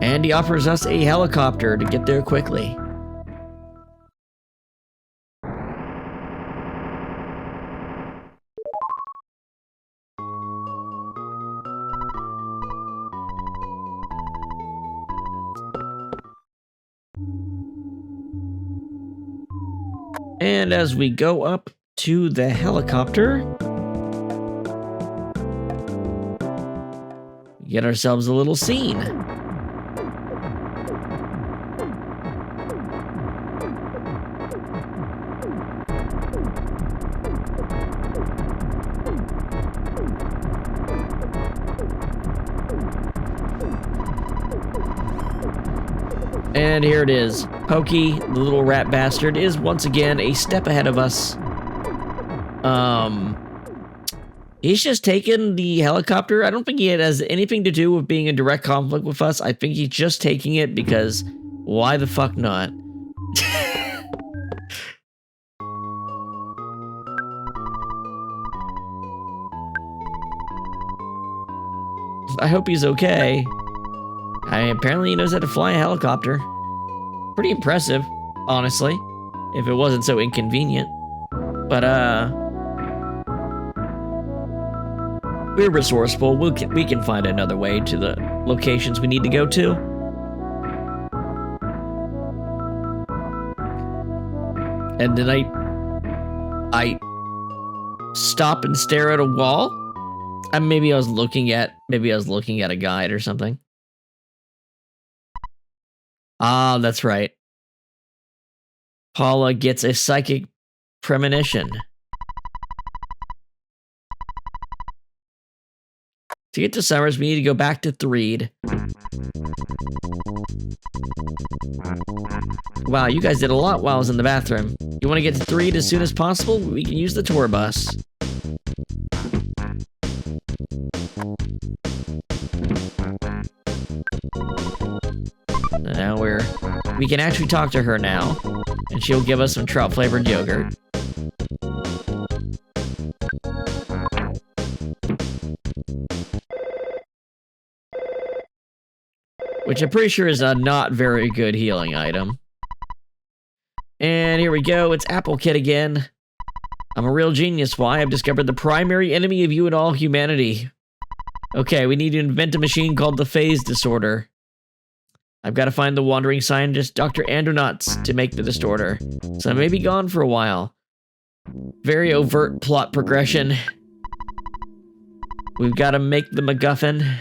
And he offers us a helicopter to get there quickly. And as we go up to the helicopter, we get ourselves a little scene. And here it is. Pokey, the little rat bastard, is once again a step ahead of us. He's just taken the helicopter. I don't think he has anything to do with being in direct conflict with us. I think he's just taking it because why the fuck not? I hope he's okay. Apparently he knows how to fly a helicopter. Pretty impressive, honestly, if it wasn't so inconvenient. But, We're resourceful. We can find another way to the locations we need to go to. And then I stop and stare at a wall. Maybe I was looking at a guide or something. Ah, that's right. Paula gets a psychic premonition. To get to Summers, we need to go back to Threed. Wow, you guys did a lot while I was in the bathroom. You want to get to Threed as soon as possible? We can use the tour bus. Now we can actually talk to her now, and she'll give us some trout-flavored yogurt. Which I'm pretty sure is a not very good healing item. And here we go, it's Apple Kid again. I'm a real genius. Why? I've discovered the primary enemy of you and all humanity. Okay, we need to invent a machine called the Phase Disorder. I've got to find the wandering scientist, Dr. Andronauts, to make the distorter. So I may be gone for a while. Very overt plot progression. We've got to make the MacGuffin.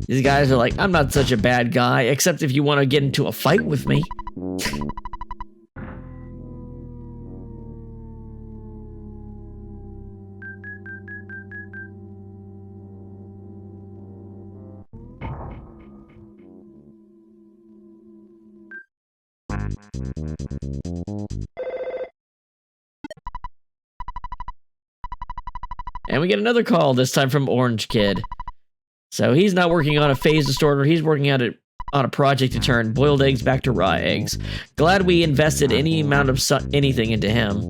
These guys are like, I'm not such a bad guy, except if you want to get into a fight with me. And we get another call, this time from Orange Kid. So he's not working on a phase distorter, he's working on a project to turn boiled eggs back to raw eggs. Glad we invested any amount of anything into him.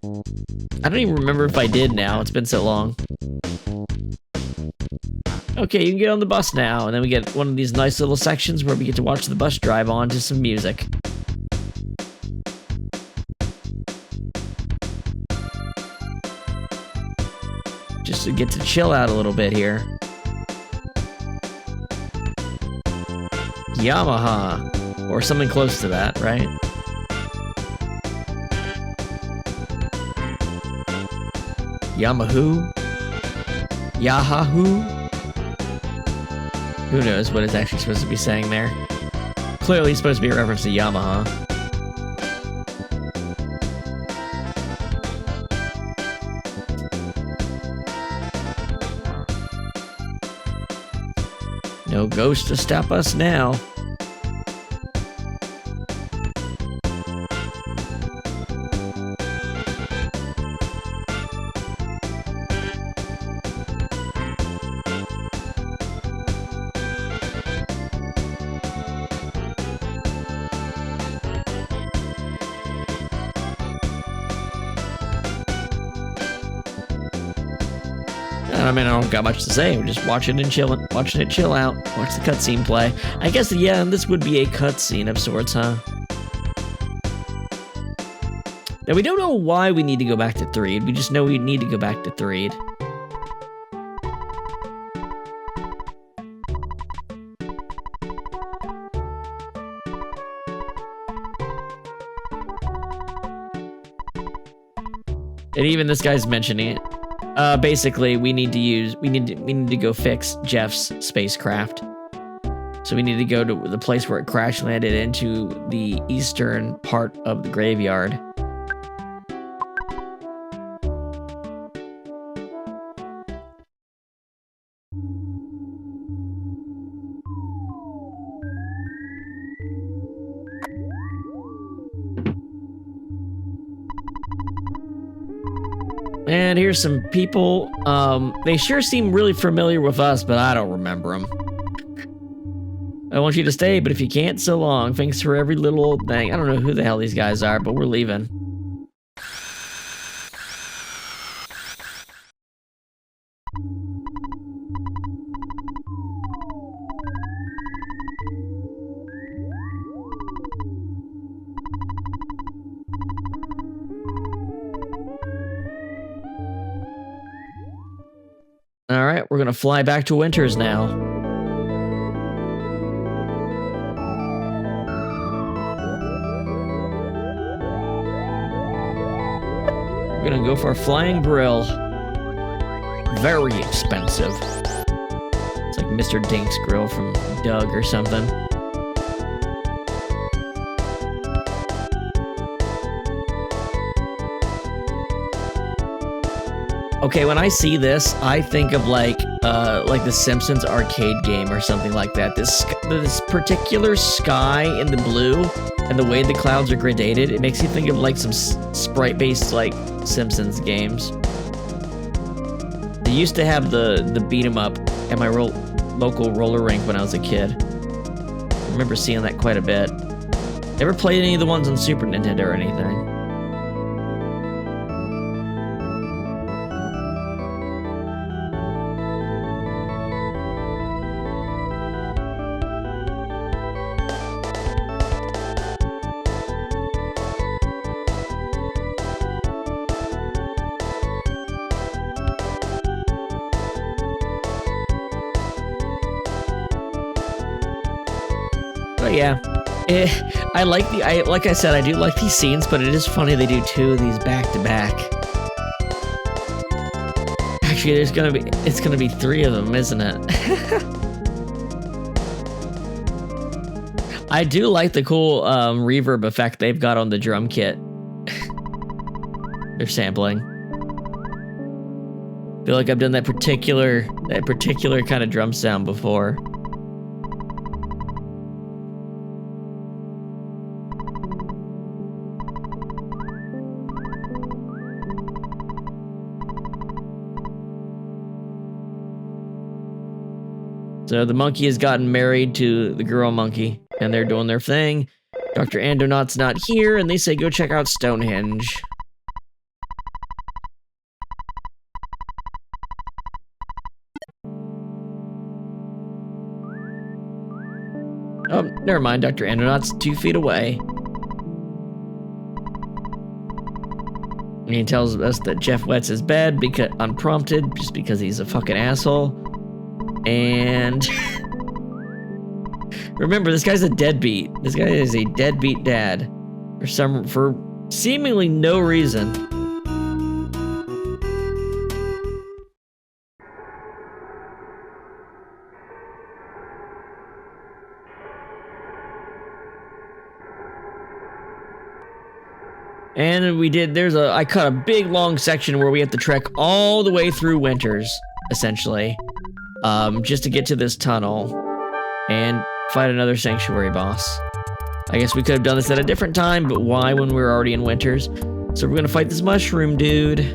I don't even remember if I did now, it's been so long. Okay, you can get on the bus now, and then we get one of these nice little sections where we get to watch the bus drive on to some music. Just to get to chill out a little bit here. Yamaha, or something close to that, right? Yamahu? Yahoo? Who knows what it's actually supposed to be saying there? Clearly supposed to be a reference to Yamaha. No ghost to stop us now. I mean, I don't got much to say. We're just watching it chill out. Watch the cutscene play. I guess, yeah, this would be a cutscene of sorts, huh? Now, we don't know why we need to go back to Threed. We just know we need to go back to Threed. And even this guy's mentioning it. Basically, we need to go fix Jeff's spacecraft. So we need to go to the place where it crash landed into the eastern part of the graveyard. And here's some people. They sure seem really familiar with us, but I don't remember them. I want you to stay, but if you can't, so long. Thanks for every little old thing. I don't know who the hell these guys are, but we're leaving. All right, we're gonna fly back to Winters now. We're gonna go for a flying grill. Very expensive. It's like Mr. Dink's grill from Doug or something. Okay, when I see this, I think of like the Simpsons arcade game or something like that. This particular sky in the blue and the way the clouds are gradated, it makes you think of like some sprite-based like Simpsons games. They used to have the beat 'em up at my local roller rink when I was a kid. I remember seeing that quite a bit. Never played any of the ones on Super Nintendo or anything. But yeah, like I said, I do like these scenes, but it is funny they do two of these back to back. Actually, it's gonna be three of them, isn't it? I do like the cool reverb effect they've got on the drum kit. They're sampling. Feel like I've done that particular kind of drum sound before. So the monkey has gotten married to the girl monkey, and they're doing their thing. Dr. Andonaut's not here, and they say go check out Stonehenge. Oh, never mind, Dr. Andonaut's 2 feet away. And he tells us that Jeff wets his bed unprompted, just because he's a fucking asshole. And remember, this guy's a deadbeat. This guy is a deadbeat dad for seemingly no reason. And I cut a big long section where we have to trek all the way through Winters, essentially. Just to get to this tunnel and fight another sanctuary boss. I guess we could have done this at a different time, but why when we were already in Winters? So we're gonna fight this mushroom dude.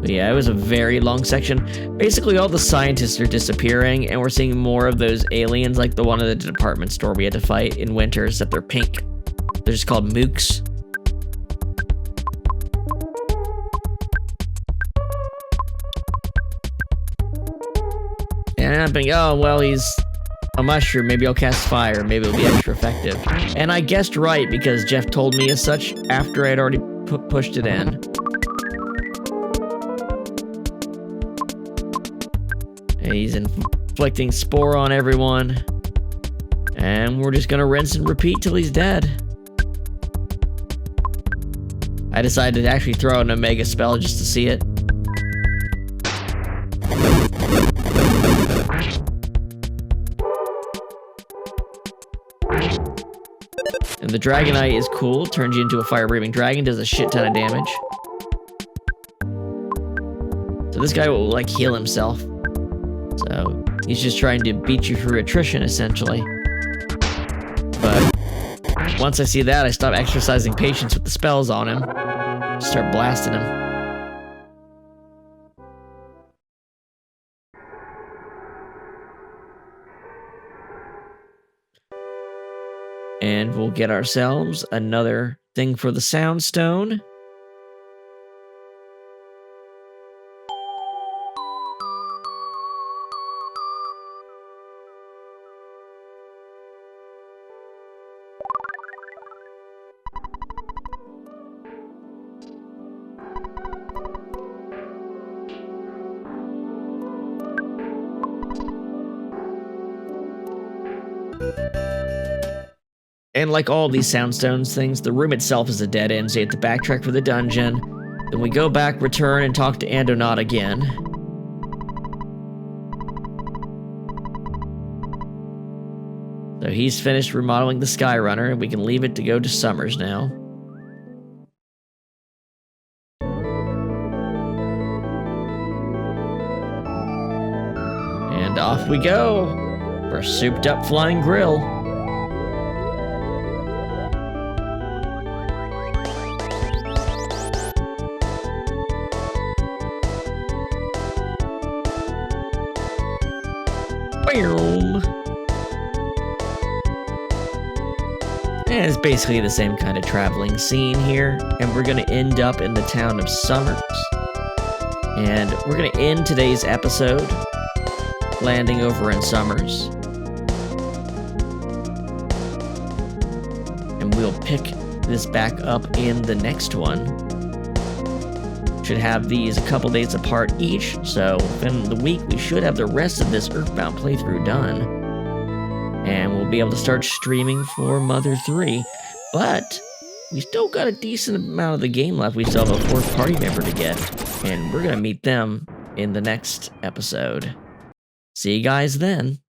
But yeah, it was a very long section. Basically, all the scientists are disappearing, and we're seeing more of those aliens, like the one at the department store we had to fight in Winters, that they're pink. They're just called mooks. And I'm thinking, oh, well, he's a mushroom. Maybe I'll cast fire. Maybe it'll be extra effective. And I guessed right, because Jeff told me as such after I'd already pushed it in. And he's inflicting spore on everyone. And we're just gonna rinse and repeat till he's dead. I decided to actually throw an Omega spell just to see it. And the Dragonite is cool, turns you into a fire-breathing dragon, does a shit ton of damage. So this guy will, like, heal himself. So he's just trying to beat you through attrition, essentially. But once I see that, I stop exercising patience with the spells on him. Just start blasting him. And we'll get ourselves another thing for the Sound Stone. And like all these Soundstones things, the room itself is a dead end, so you have to backtrack for the dungeon. Then we go back, return, and talk to Andonaut again. So he's finished remodeling the Skyrunner, and we can leave it to go to Summers now. And off we go for a souped up flying grill. And it's basically the same kind of traveling scene here, and we're going to end up in the town of Summers. And we're going to end today's episode landing over in Summers. And we'll pick this back up in the next one. Should have these a couple days apart each, so within the week we should have the rest of this Earthbound playthrough done. And we'll be able to start streaming for Mother 3. But we still got a decent amount of the game left. We still have a fourth party member to get. And we're going to meet them in the next episode. See you guys then.